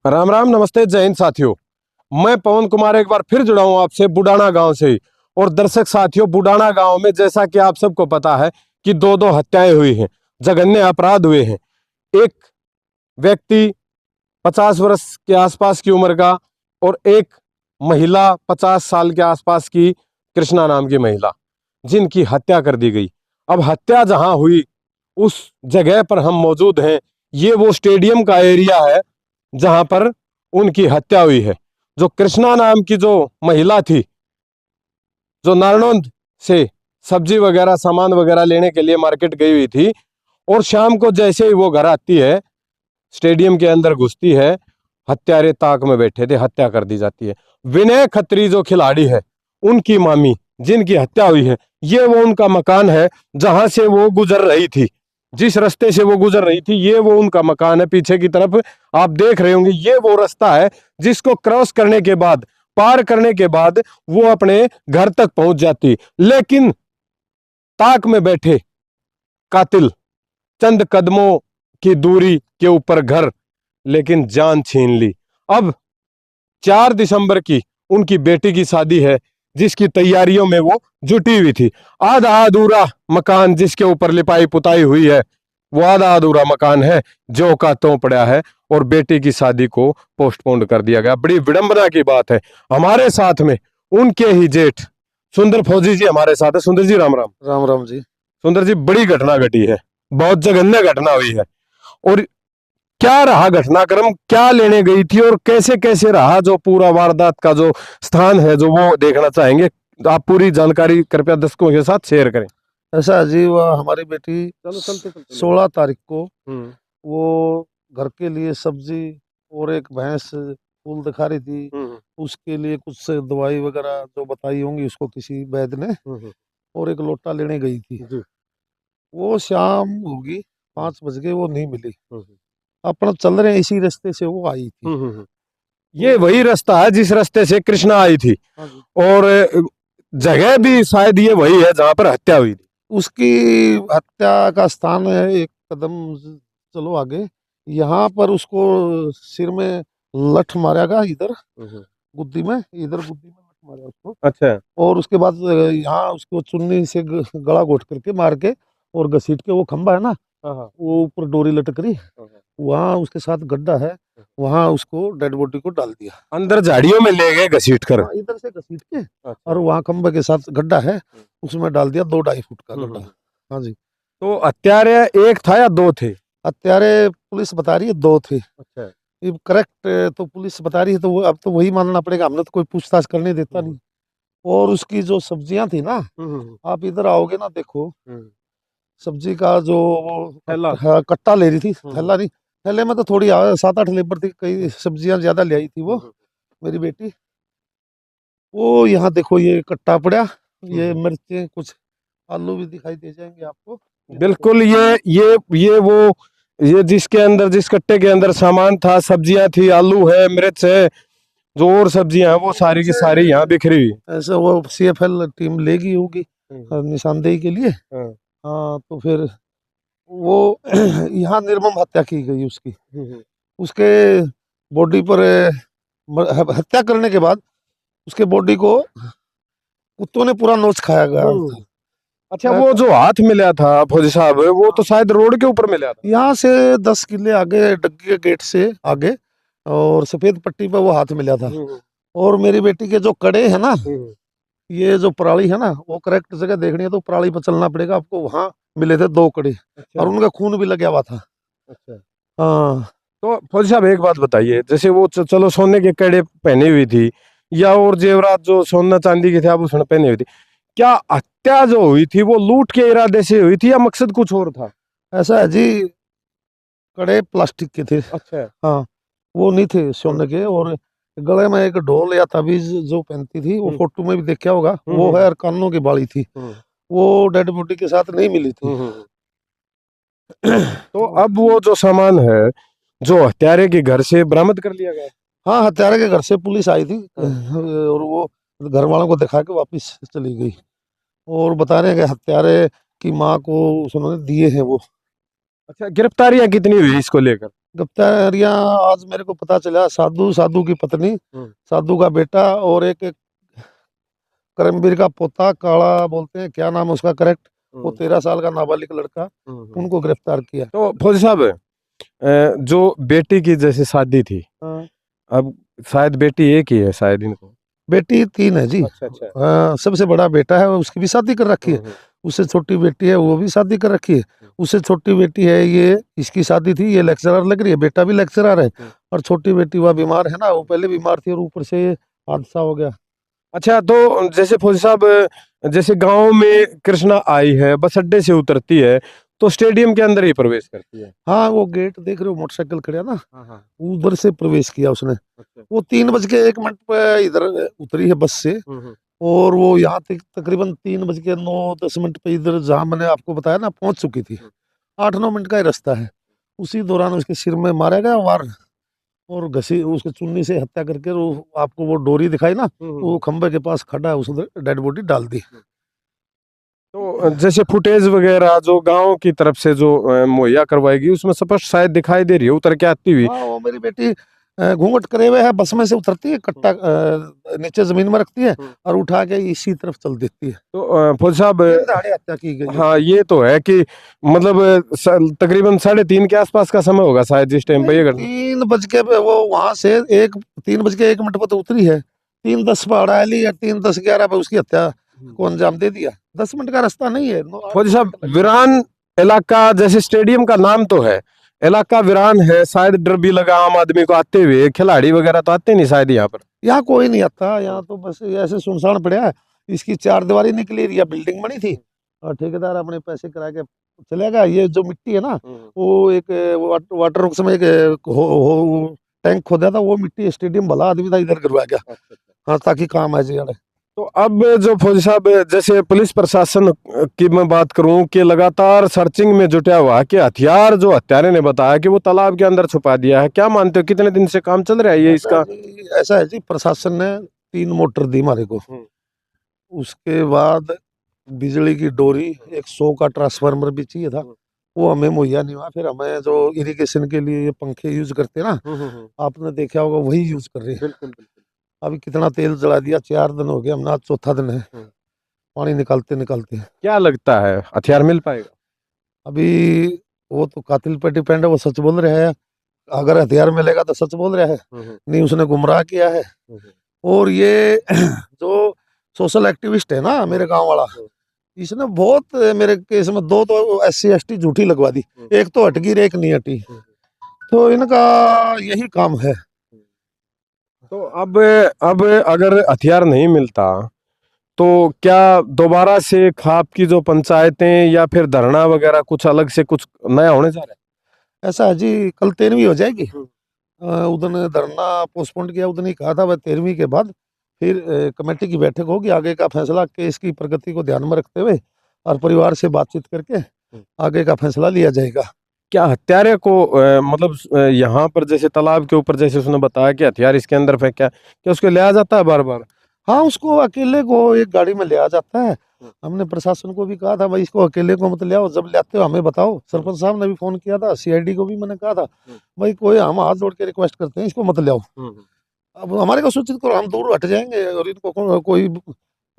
राम राम, नमस्ते, जय हिंद साथियों। मैं पवन कुमार एक बार फिर जुड़ा हूं आपसे बुडाना गांव से। और दर्शक साथियों, बुडाना गांव में जैसा कि आप सबको पता है कि दो दो हत्याएं हुई हैं, जघन्य अपराध हुए हैं। एक व्यक्ति 50 वर्ष के आसपास की उम्र का और एक महिला 50 साल के आसपास की, कृष्णा नाम की महिला, जिनकी हत्या कर दी गई। अब हत्या जहां हुई उस जगह पर हम मौजूद हैं। ये वो स्टेडियम का एरिया है जहां पर उनकी हत्या हुई है। जो कृष्णा नाम की जो महिला थी, जो नारनौंद से सब्जी वगैरह सामान वगैरह लेने के लिए मार्केट गई हुई थी, और शाम को जैसे ही वो घर आती है, स्टेडियम के अंदर घुसती है, हत्यारे ताक में बैठे थे, हत्या कर दी जाती है। विनय खत्री जो खिलाड़ी है, उनकी मामी जिनकी हत्या हुई है, ये वो उनका मकान है जहां से वो गुजर रही थी। जिस रास्ते से वो गुजर रही थी, ये वो उनका मकान है। पीछे की तरफ आप देख रहे होंगे, ये वो रास्ता है जिसको क्रॉस करने के बाद, पार करने के बाद वो अपने घर तक पहुंच जाती। लेकिन ताक में बैठे कातिल, चंद कदमों की दूरी के ऊपर घर, लेकिन जान छीन ली। अब 4 दिसंबर की उनकी बेटी की शादी है, जिसकी तैयारियों में वो जुटी हुई थी। आधा अधूरा मकान जिसके ऊपर लिपाई पुताई हुई है, वो आधा अधूरा मकान है, जो का त्यों पड़ा है। और बेटी की शादी को पोस्टपोन कर दिया गया। बड़ी विडंबना की बात है। हमारे साथ में उनके ही जेठ सुंदर फौजी जी हमारे साथ है। सुंदर जी, राम राम। राम राम जी। सुंदर जी, बड़ी घटना घटी है, बहुत जघन्य घटना हुई है। और क्या रहा घटनाक्रम, क्या लेने गई थी और कैसे कैसे रहा जो पूरा वारदात का जो स्थान है, जो वो देखना चाहेंगे। आप पूरी जानकारी कृपया दर्शकों के साथ शेयर करें। ऐसा है जी, वह हमारी बेटी चलो चलते चलते 16 तारीख को हम्म वो घर के लिए सब्जी और एक भैंस फूल दिखा रही थी। हम्म उसके लिए कुछ दवाई वगैरह जो बताई होंगी उसको किसी वैद्य ने, हम्म और एक लोटा लेने गई थी। जी। वो शाम होगी, 5 बज गए, वो नहीं मिली। हम्म अपना चल रहे हैं इसी रास्ते से वो आई थी। ये तो वही रास्ता है जिस रास्ते से कृष्णा आई थी। हाँ जी, और जगह भी शायद ये वही है जहां पर हत्या हुई थी। उसकी हत्या का स्थान है एक कदम चलो आगे। यहाँ पर उसको सिर में लठ मारा गया, इधर गुद्दी में, इधर गुद्दी में लठ मारा उसको। अच्छा। और उसके बाद यहाँ उसको चुन्नी से गला घोट करके मार के और घसीट के, वो खंबा है ना, हाँ हाँ वो ऊपर डोरी लटक रही, वहाँ उसके साथ गड्ढा है, वहाँ उसको डेड बॉडी को डाल दिया। अंदर झाड़ियों में ले गए घसीट कर। हाँ, इधर से घसीट के, अच्छा। और वहाँ खंबे के साथ गड्ढा है, उसमें डाल दिया, 2-2.5 फुट का गड्ढा। हाँ जी। तो हत्यारे एक था या दो थे? हत्यारे पुलिस बता रही है 2 थे। अच्छा। ये करेक्ट तो पुलिस बता रही है, तो वो अब तो वही मानना पड़ेगा, हमने तो कोई पूछताछ करने देता नहीं। और उसकी जो सब्जियां थी ना, आप इधर आओगे ना, देखो सब्जी का जो वो थैला। कट्टा ले रही थी, थैला नहीं, थैले में तो थोड़ी 7-8 लेबर थी, कई सब्जियां ज्यादा ले आई थी वो मेरी बेटी। वो यहाँ देखो, ये कट्टा पड़ा, ये मिर्चें, कुछ आलू भी दिखाई दे जाएंगे आपको, ये देखो। बिल्कुल, ये वो, ये जिसके अंदर, जिस कट्टे के अंदर सामान था, सब्जियां थी, आलू है, मिर्च है, जो और सब्जियां हैं, वो सारी की सारी यहाँ बिखरी हुई। ऐसे वो CFL टीम लेगी होगी निशानदेही के लिए। हाँ। हाँ, तो फिर वो यहाँ निर्मम हत्या की गई उसकी। उसके बॉडी पर हत्या करने के बाद उसके बॉडी को कुत्तों ने पूरा नोच खाया गया था। अच्छा, वो जो हाथ मिला था फौजी साहब, वो तो शायद रोड के ऊपर मिला था। यहाँ से 10 किले आगे, डग्गी के गेट से आगे, और सफेद पट्टी पर वो हाथ मिला था। और मेरी बेटी के जो कड़े हैं ना, ये जो पराली है ना, वो करेक्ट जगह देखनी है तो पराली पर चलना पड़ेगा आपको। वहाँ मिले थे 2 कड़े, और उनका खून भी लगा हुआ था। अच्छा। हाँ। तो फौजी साहब, एक बात बताइए, जैसे वो चलो सोने के कड़े पहनी हुई थी, या और जेवरात जो सोना चांदी के थे आभूषण पहने हुई थी, क्या हत्या जो हुई थी वो लूट के इरादे से हुई थी या मकसद कुछ और था? ऐसा है जी, कड़े प्लास्टिक के थे। अच्छा। हाँ, वो नहीं थे सोने के। और गले में एक ढोल या ताबीज जो पहनती थी, वो फोटो में भी देखा होगा, वो है, और कानों की बाली थी, वो डेड बॉडी के साथ नहीं मिली थी। तो अब वो जो सामान है, जो हत्यारे के घर से बरामद कर लिया गया। हाँ, हत्यारे के घर से पुलिस आई थी, और वो घर वालों को दिखा के वापस चली गई, और बता रहे हैं कि हत्यारे की माँ को उन्होंने दिए हैं वो। अच्छा, गिरफ्तारियां कितनी हुई इसको लेकर? गिरफ्तारियां आज मेरे को पता चला, साधु की पत्नी, साधु का बेटा और एक करमवीर का पोता, काला बोलते हैं, क्या नाम है उसका करेक्ट, वो 13 साल का नाबालिग लड़का, उनको गिरफ्तार किया। तो फौजी साहब, जो बेटी की जैसे शादी थी, हाँ। अब शायद बेटी एक ही है शायद इनको। बेटी 3 है जी। अच्छा। हाँ, सबसे बड़ा बेटा है, उसकी भी शादी कर रखी है। उससे छोटी बेटी है, वो भी शादी कर रखी है। उससे छोटी बेटी है, ये इसकी शादी थी, ये लेक्चरर लग रही है, बेटा भी लेक्चरर है। और छोटी बेटी वह बीमार है ना, वो पहले बीमार थी और ऊपर से ये हादसा हो गया। अच्छा, तो जैसे फौजी साहब, जैसे गांव में कृष्णा आई है, बस अड्डे से उतरती है तो स्टेडियम के अंदर ही प्रवेश करती है। हाँ, वो गेट देख रहे हो, मोटरसाइकिल खड़ा ना, हाँ। उधर से प्रवेश किया उसने। अच्छा। वो 3:01 पे इधर उतरी है बस से, और वो यहाँ तक तकरीबन 3:09-10 पे इधर जहाँ मैंने आपको बताया ना पहुंच चुकी थी। 8-9 मिनट का ही रास्ता है। उसी दौरान उसके सिर में मारा गया वार, और घसी उसके चुन्नी से हत्या करके, वो आपको वो डोरी दिखाई ना, वो खंबे के पास खड़ा है, उसने डेड बॉडी डाल दी। तो जैसे फुटेज वगैरह जो गांव की तरफ से जो मुहैया करवाएगी, उसमें स्पष्ट शायद दिखाई दे रही है उतर के आती हुई। हाँ, वो मेरी बेटी घूंघट करे हुए है, बस में से उतरती है, कट्टा नीचे जमीन में रखती है और उठा के इसी तरफ चल देती है। तो फौजी साहब, दहाड़े हत्या की गई है। हाँ, ये तो है कि मतलब तकरीबन 3:30 के आसपास का समय होगा शायद जिस टाइम पे ये घटना। 3 बज के वो वहां से 3:01 पर तो उतरी है, 3:10 पर अड़ायली या 3:10-11 पे उसकी हत्या को अंजाम दे दिया। 10 मिनट का रास्ता नहीं है। फौजी साहब, वीरान इलाका, जैसे स्टेडियम का नाम तो है, इलाका वीरान है, शायद डर भी लगा आम आदमी को आते हुए, खिलाड़ी वगैरह तो आते नहीं शायद यहाँ पर। यहाँ कोई नहीं आता, यहाँ तो बस ऐसे सुनसान पड़ा है। इसकी 4 दीवारी निकली, या बिल्डिंग बनी थी और ठेकेदार अपने पैसे करा के चले गया। ये जो मिट्टी है ना, वो एक वाटर वर्क्स में एक टैंक खोदा था, वो मिट्टी स्टेडियम भला आदमी था इधर गिरवा गया। हाँ, ताकि काम आ जाए। तो अब जो फौजी साहब, जैसे पुलिस प्रशासन की मैं बात करूं कि लगातार सर्चिंग में जुटा हुआ है कि हथियार जो हत्यारे ने बताया कि वो तालाब के अंदर छुपा दिया है, क्या मानते हो कितने दिन से काम चल रहा है ये इसका? ऐसा है जी, प्रशासन ने 3 मोटर दी हमारे को। उसके बाद बिजली की डोरी, एक 100 का ट्रांसफार्मर भी चाहिए था, वो हमें मुहैया नहीं हुआ। फिर हमें जो इरिगेशन के लिए ये पंखे यूज करते हैं ना, आपने देखा होगा, वही यूज कर रहे हैं। बिल्कुल। अभी कितना तेल जला दिया, 4 दिन हो गए, हमने आज चौथा दिन है पानी निकालते निकालते। क्या लगता है हथियार मिल पाएगा? अभी वो तो कातिल पे डिपेंड है, वो सच बोल रहे हैं। अगर हथियार मिलेगा तो सच बोल रहा है, नहीं उसने गुमराह किया है। और ये जो सोशल एक्टिविस्ट है ना, मेरे गांव वाला, इसने बहुत मेरे केस में 2 तो SC ST झूठी लगवा दी, एक तो हट गई, एक नहीं हटी। तो इनका यही काम है। तो अब अगर हथियार नहीं मिलता तो क्या दोबारा से खाप की जो पंचायतें या फिर धरना वगैरह कुछ अलग से कुछ नया होने जा रहा है? ऐसा है जी, कल 13वीं हो जाएगी। उधर धरना पोस्टपोन किया, उधर ही कहा था वह 13वीं के बाद फिर कमेटी की बैठक होगी, आगे का फैसला केस की प्रगति को ध्यान में रखते हुए और परिवार से बातचीत करके आगे का फैसला लिया जाएगा। क्या हत्यारे को मतलब यहाँ पर जैसे तालाब के ऊपर जैसे उसने बताया कि हथियार इसके अंदर फेंका, क्या उसको लिया जाता है बार बार? हाँ, उसको अकेले को एक गाड़ी में लिया जाता है। हमने प्रशासन को भी कहा था, भाई इसको अकेले को मत ले आओ, जब लाते हो हमें बताओ। सरपंच साहब ने भी फोन किया था, CID को भी मैंने कहा था, भाई कोई हम हाथ जोड़ के रिक्वेस्ट करते हैं, इसको मत ले आओ। अब हमारे को सूचित करो, हम दूर हट जाएंगे, और इनको कोई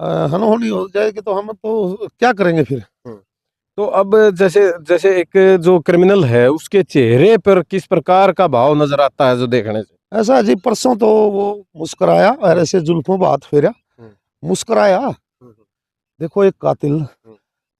अनहोनी हो जाएगी तो हम तो क्या करेंगे फिर। तो अब जैसे जैसे एक जो क्रिमिनल है उसके चेहरे पर किस प्रकार का भाव नजर आता है जो देखने से? ऐसा जी, परसों तो वो मुस्कुराया और ऐसे जुल्फों पर हाथ फेरा, मुस्कुराया। देखो, एक कातिल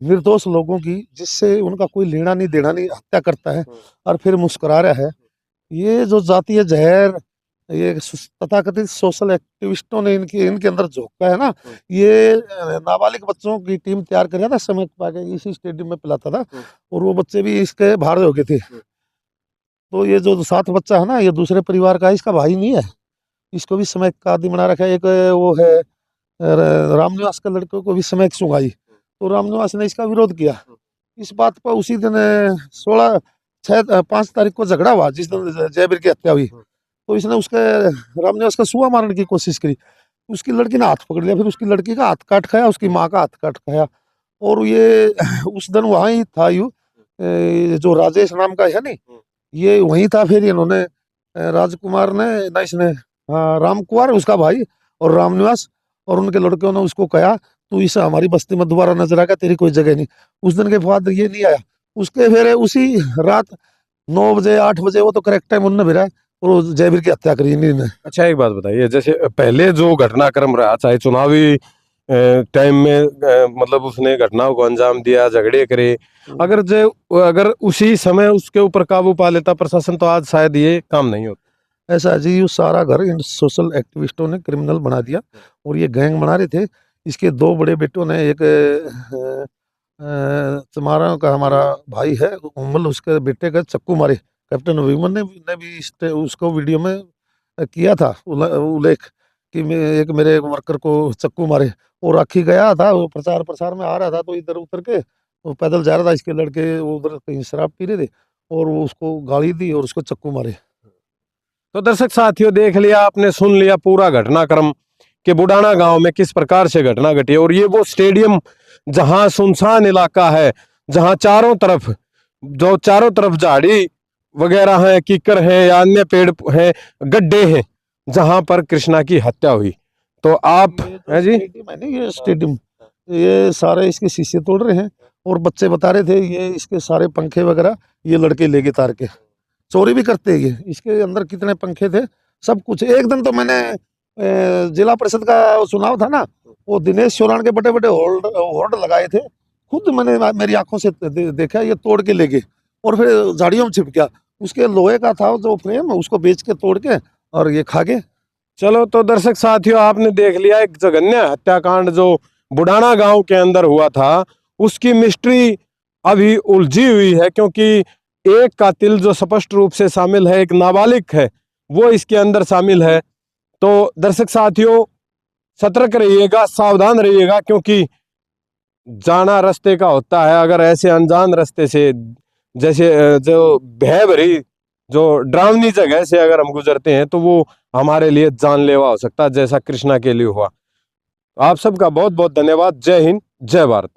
निर्दोष लोगों की, जिससे उनका कोई लेना नहीं देना नहीं, हत्या करता है और फिर मुस्कुरा रहा है। ये जो जातीय जहर, ये तथाकथित सोशल एक्टिविस्टों ने इनके अंदर झोंका है ना, ये नाबालिग बच्चों की टीम तैयार कर रहा था, समय पाके इसी स्टेडियम में पिलाता था, और वो बच्चे भी इसके बाहर हो गए थे। तो ये जो 7 बच्चा है ना, ये दूसरे परिवार का है, इसका भाई नहीं है। इसको भी समय का आदि बना रखा है। एक वो है रामनिवास के लड़के को भी समय सुंगाई, तो रामनिवास ने इसका विरोध किया। इस बात पर उसी दिन 5 तारीख को झगड़ा हुआ, जिस दिन जयवीर की हत्या हुई। तो इसने उसके रामनिवास का सुआ मारने की कोशिश करी, उसकी लड़की ने हाथ पकड़ लिया, फिर उसकी लड़की का हाथ काट खाया, उसकी माँ का हाथ काट खाया। और ये उस दिन वहाँ ही था, जो राजेश नाम का है नहीं, ये वहीं था। फिर इन्होंने राजकुमार ने ना इसने राम कुमार उसका भाई और रामनिवास और उनके लड़कियों ने उसको कहा तू इस हमारी बस्ती में दोबारा नजर आएगा, तेरी कोई जगह नहीं। उस दिन के बाद ये नहीं आया। उसके फिर उसी रात 9 बजे 8 बजे वो तो करेक्ट टाइम उन्होंने भिरा और वो जयवीर की हत्या करी इन्हीं ने। अच्छा एक बात बताइए, जैसे पहले जो घटनाक्रम रहा, चाहे चुनावी टाइम में मतलब उसने घटनाओं को अंजाम दिया, झगड़े करे, अगर उसी समय उसके ऊपर काबू पा लेता प्रशासन तो आज शायद ये काम नहीं होता। ऐसा जी ये सारा घर इन सोशल एक्टिविस्टों ने क्रिमिनल बना दिया और ये गैंग बना रहे थे। इसके 2 बड़े बेटों ने, एक तुम्हारा का हमारा भाई है उमल, उसके बेटे का चक्कू मारे। कैप्टन अभिमन ने भी उसको वीडियो में किया था उल्लेख कि एक मेरे वर्कर को चक्कू मारे। वो राखी गया था, वो प्रचार प्रसार में आ रहा था तो इधर उतर के वो पैदल जा रहा था। इसके लड़के उधर कहीं शराब पी रहे थे और वो उसको गाली दी और उसको चक्कू मारे। तो दर्शक साथियों, देख लिया आपने, सुन लिया पूरा घटनाक्रम कि बुडाना गांव में किस प्रकार से घटना घटी है। और ये वो स्टेडियम जहां सुनसान इलाका है, जहां चारों तरफ झाड़ी वगैरह है, कीकर है या अन्य पेड़ हैं, गड्ढे हैं, जहां पर कृष्णा की हत्या हुई। तो आप है जी, स्टेडियम है ना, ये स्टेडियम, ये सारे इसके शीशे तोड़ रहे हैं और बच्चे बता रहे थे ये इसके सारे पंखे वगैरह ये लड़के लेके तार के चोरी भी करते हैं। ये इसके अंदर कितने पंखे थे सब कुछ। एक दिन तो मैंने जिला परिषद का चुनाव था ना, वो दिनेश चौरान के बड़े बड़े होर्ड लगाए थे, खुद मैंने मेरी आंखों से देखा। ये तोड़ के ले गए और फिर झाड़ियों में छिप गया। उसके लोहे का था जो फ्रेम, उसको बेच के तोड़ के और ये खा गए। चलो तो दर्शक साथियों, आपने देख लिया एक जघन्य हत्याकांड जो बुडाना गांव के अंदर हुआ था। उसकी मिस्ट्री अभी उलझी हुई है, क्योंकि एक कातिल जो स्पष्ट रूप से शामिल है, एक नाबालिग है, वो इसके अंदर शामिल है। तो दर्शक साथियों, सतर्क रहिएगा, सावधान रहिएगा, क्योंकि जाना रास्ते का होता है। अगर ऐसे अनजान रास्ते से, जैसे जो भय भरी, जो डरावनी जगह से अगर हम गुजरते हैं तो वो हमारे लिए जानलेवा हो सकता है, जैसा कृष्णा के लिए हुआ। आप सबका बहुत बहुत धन्यवाद। जय हिंद, जय भारत।